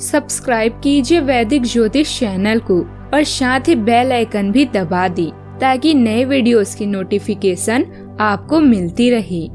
Subscribe कीजिए वैदिक ज्योतिष चैनल को और साथ ही बेल आइकन भी दबा दी ताकि नए वीडियोस की नोटिफिकेशन आपको मिलती रहे।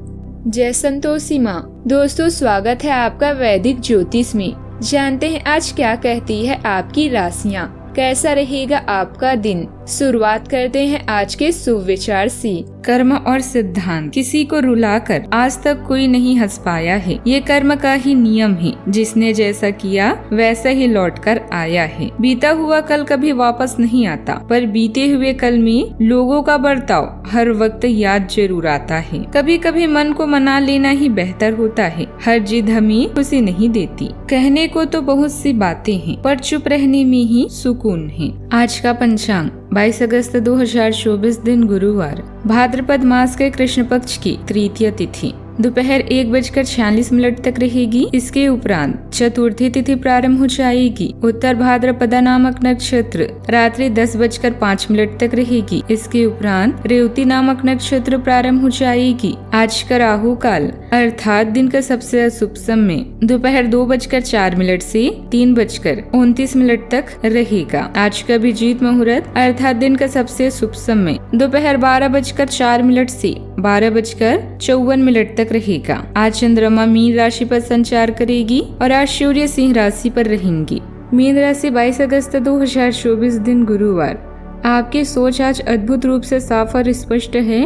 जय संतोषी माँ। दोस्तों, स्वागत है आपका वैदिक ज्योतिष में। जानते हैं आज क्या कहती है आपकी राशियाँ, कैसा रहेगा आपका दिन। शुरुआत करते हैं आज के शुभ विचार से। कर्म और सिद्धांत। किसी को रुलाकर आज तक कोई नहीं हंस पाया है। ये कर्म का ही नियम है। जिसने जैसा किया वैसा ही लौटकर आया है। बीता हुआ कल कभी वापस नहीं आता, पर बीते हुए कल में लोगों का बर्ताव हर वक्त याद जरूर आता है। कभी कभी मन को मना लेना ही बेहतर होता है। हर जिद हमें खुशी नहीं देती। कहने को तो बहुत सी बातें हैं, पर चुप रहने में ही सुकून है। आज का पंचांग 22 अगस्त 2024 दिन गुरुवार, भाद्रपद मास के कृष्ण पक्ष की तृतीय तिथि दोपहर 1:46 तक रहेगी। इसके उपरांत चतुर्थी तिथि प्रारंभ हो जाएगी। उत्तर भाद्रपदा नामक नक्षत्र रात्रि 10:05 तक रहेगी। इसके उपरांत रेवती नामक नक्षत्र प्रारंभ हो जाएगी। आज का राहु काल अर्थात दिन का सबसे अशुभ समय दोपहर 2:04 से 3:29 तक रहेगा। आज का अभिजीत मुहूर्त अर्थात दिन का सबसे शुभ समय दोपहर 12:04 से 12:54 तक रहेगा। आज चंद्रमा मीन राशि पर संचार करेगी और आज सूर्य सिंह राशि पर रहेंगी। मीन राशि 22 अगस्त 2024 दिन गुरुवार। आपकी सोच आज अद्भुत रूप से साफ और स्पष्ट है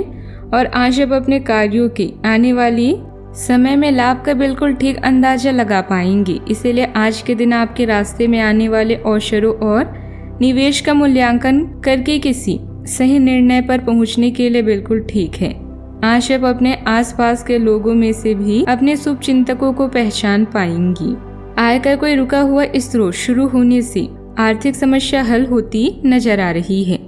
और आज आप अपने कार्यों की आने वाली समय में लाभ का बिल्कुल ठीक अंदाजा लगा पाएंगे। इसीलिए आज के दिन आपके रास्ते में आने वाले अवसरों और निवेश का मूल्यांकन करके किसी सही निर्णय पर पहुंचने के लिए बिल्कुल ठीक है। आज आप अपने आसपास के लोगों में से भी अपने शुभ चिंतकों को पहचान पाएंगी। आय का कोई रुका हुआ स्रोत शुरू होने से आर्थिक समस्या हल होती नजर आ रही है।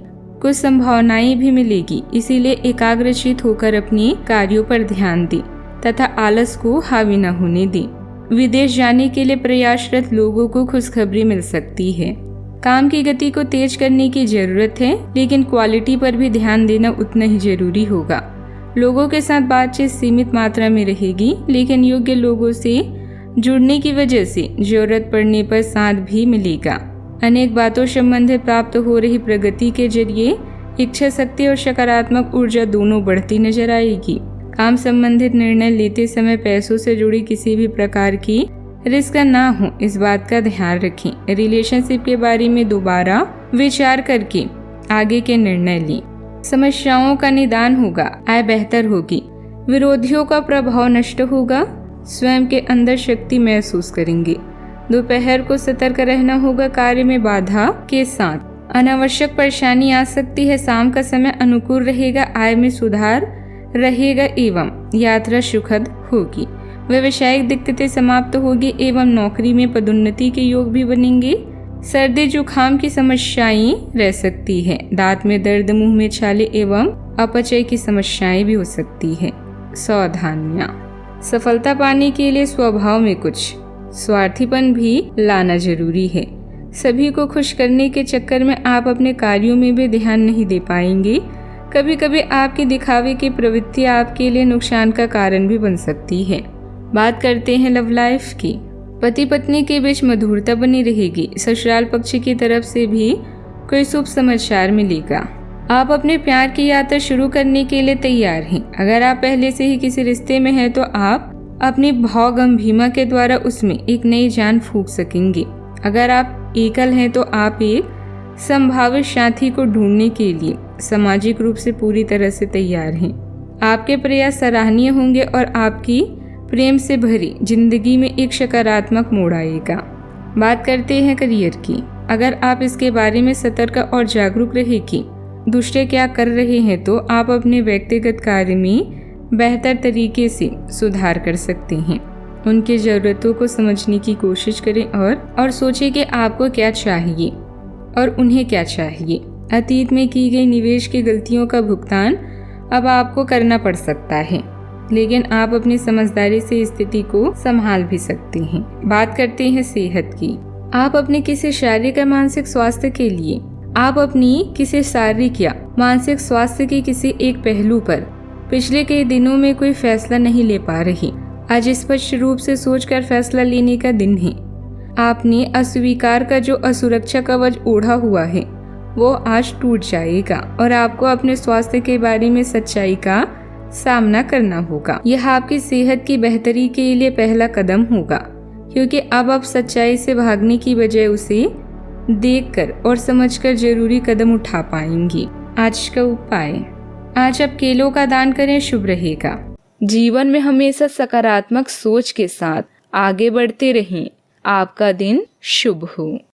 कुछ संभावनाएं भी मिलेगी, इसीलिए एकाग्रचित होकर अपने कार्यों पर ध्यान दें तथा आलस को हावी न होने दें। विदेश जाने के लिए प्रयासरत लोगों को खुशखबरी मिल सकती है। काम की गति को तेज करने की जरूरत है, लेकिन क्वालिटी पर भी ध्यान देना उतना ही जरूरी होगा। लोगों के साथ बातचीत सीमित मात्रा में रहेगी, लेकिन योग्य लोगों से जुड़ने की वजह से जरूरत पड़ने पर साथ भी मिलेगा। अनेक बातों संबंधित प्राप्त हो रही प्रगति के जरिए इच्छा शक्ति और सकारात्मक ऊर्जा दोनों बढ़ती नजर आएगी। काम संबंधित निर्णय लेते समय पैसों से जुड़ी किसी भी प्रकार की रिस्क ना हो, इस बात का ध्यान रखें। रिलेशनशिप के बारे में दोबारा विचार करके आगे के निर्णय लें। समस्याओं का निदान होगा, आय बेहतर होगी, विरोधियों का प्रभाव नष्ट होगा, स्वयं के अंदर शक्ति महसूस करेंगे। दोपहर को सतर्क रहना होगा, कार्य में बाधा के साथ अनावश्यक परेशानी आ सकती है। शाम का समय अनुकूल रहेगा, आय में सुधार रहेगा एवं यात्रा सुखद होगी। व्यवसायिक दिक्कतें समाप्त होगी एवं नौकरी में पदोन्नति के योग भी बनेंगे। सर्दी जुकाम की समस्याएं रह सकती है। दांत में दर्द, मुंह में छाले एवं अपचय की समस्याएं भी हो सकती है। सावधानियां। सफलता पाने के लिए स्वभाव में कुछ स्वार्थीपन भी लाना जरूरी है। सभी को खुश करने के चक्कर में आप अपने कार्यों में भी ध्यान नहीं दे पाएंगे। कभी कभी आपकी दिखावे की प्रवृत्ति आपके लिए नुकसान का कारण भी बन सकती है। बात करते हैं लव लाइफ की। पति पत्नी के बीच मधुरता बनी रहेगी। ससुराल पक्ष की तरफ से भी कोई शुभ समाचार मिलेगा। आप अपने प्यार की यात्रा शुरू करने के लिए तैयार हैं। अगर आप पहले से ही किसी रिश्ते में हैं तो आप अपनी भावगंभीरता के द्वारा उसमें एक नई जान फूंक सकेंगे। अगर आप एकल हैं तो आप एक संभावित साथी को ढूंढने के लिए सामाजिक रूप से पूरी तरह से तैयार हैं। आपके प्रयास सराहनीय होंगे और आपकी प्रेम से भरी जिंदगी में एक सकारात्मक मोड़ आएगा। बात करते हैं करियर की। अगर आप इसके बारे में सतर्क और जागरूक रहे कि दूसरे क्या कर रहे हैं तो आप अपने व्यक्तिगत कार्य में बेहतर तरीके से सुधार कर सकते हैं। उनकी जरूरतों को समझने की कोशिश करें और सोचें कि आपको क्या चाहिए और उन्हें क्या चाहिए। अतीत में की गई निवेश की गलतियों का भुगतान अब आपको करना पड़ सकता है, लेकिन आप अपनी समझदारी से स्थिति को संभाल भी सकते हैं। बात करते हैं सेहत की। आप अपने किसी शारीरिक या मानसिक स्वास्थ्य के लिए मानसिक स्वास्थ्य के किसी एक पहलू पर पिछले कई दिनों में कोई फैसला नहीं ले पा रही। आज स्पष्ट रूप से सोचकर फैसला लेने का दिन है। आपने अस्वीकार का जो असुरक्षा कवच ओढ़ा हुआ है वो आज टूट जाएगा और आपको अपने स्वास्थ्य के बारे में सच्चाई का सामना करना होगा। यह आपकी सेहत की बेहतरी के लिए पहला कदम होगा, क्योंकि अब आप सच्चाई से भागने की बजाय उसे देखकर और समझकर जरूरी कदम उठा पाएंगी। आज का उपाय, आज आप केलों का दान करें, शुभ रहेगा। जीवन में हमेशा सकारात्मक सोच के साथ आगे बढ़ते रहें। आपका दिन शुभ हो।